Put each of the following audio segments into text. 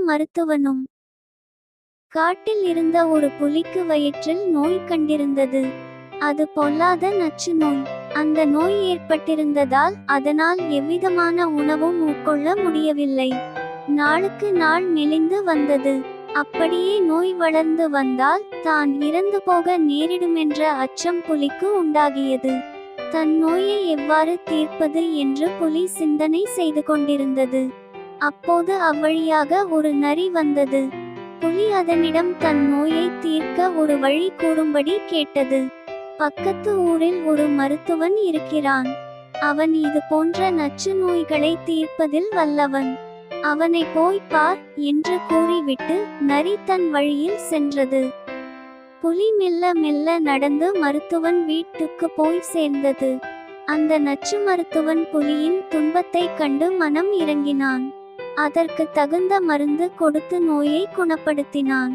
மருத்துவனும். காட்டில் இருந்த ஒரு புலிக்கு வயிற்றில் நோய் கண்டிருந்தது. அது பொல்லாத நச்சு நோய். அந்த நோய் ஏற்பட்டிருந்ததால் அதனால் எவ்விதமான உணவும் உட்கொள்ள முடியவில்லை. நாளுக்கு நாள் மெலிந்து வந்தது. அப்படியே நோய் வளர்ந்து வந்தால் தான் இறந்து போக நேரிடுமென்ற அச்சம் புலிக்கு உண்டாகியது. தன் நோயை எவ்வாறு தீர்ப்பது என்று புலி சிந்தனை செய்து கொண்டிருந்தது. அப்போது அவ்வழியாக ஒரு நரி வந்தது. புலி அதனிடம் தன் நோயை தீர்க்க ஒரு வழி கூறும்படி கேட்டது. பக்கத்து ஊரில் ஒரு மருத்துவன் இருக்கிறான். அவன் இது போன்ற நச்சு நோய்களை தீர்ப்பதில் வல்லவன். அவனை போய் பார் என்று கூறிவிட்டு நரி தன் வழியில் சென்றது. புலி மெல்ல மெல்ல நடந்து மருத்துவன் வீட்டுக்கு போய் சேர்ந்தது. அந்த நச்சு மருத்துவன் புலியின் துன்பத்தை கண்டு மனம் இறங்கினான். அதற்கு தகுந்த மருந்து கொடுத்து நோயை குணப்படுத்தினான்.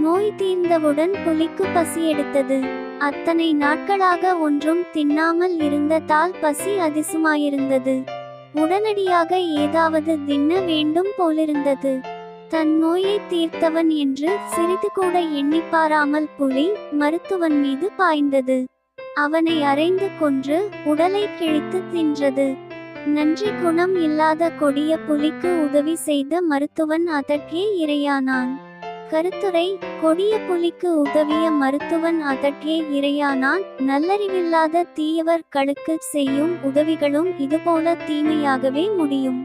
நோய் தீர்ந்தவுடன் புலிக்கு பசி எடுத்தது. அத்தனை நாட்களாக ஒன்றும் தின்னாமல் இருந்ததால் பசி அதிகமாயிருந்தது. உடனடியாக ஏதாவது தின்ன வேண்டும் போலிருந்தது. தன் நோயை தீர்த்தவன் என்று சிறிது கூட எண்ணிப்பாராமல் புலி மருத்துவன் மீது பாய்ந்தது. அவனை அறைந்து கொன்று உடலை கிழித்து தின்றது. நன்றி குணம் இல்லாத கொடிய புலிக்கு உதவி செய்த மருத்துவன் அதற்கே இரையானான். கருத்துரை: கொடிய புலிக்கு உதவிய மருத்துவன் அதற்கே இரையானான். நல்லறிவில்லாத தீயவர்களுக்கு செய்யும் உதவிகளும் இதுபோல தீமையாகவே முடியும்.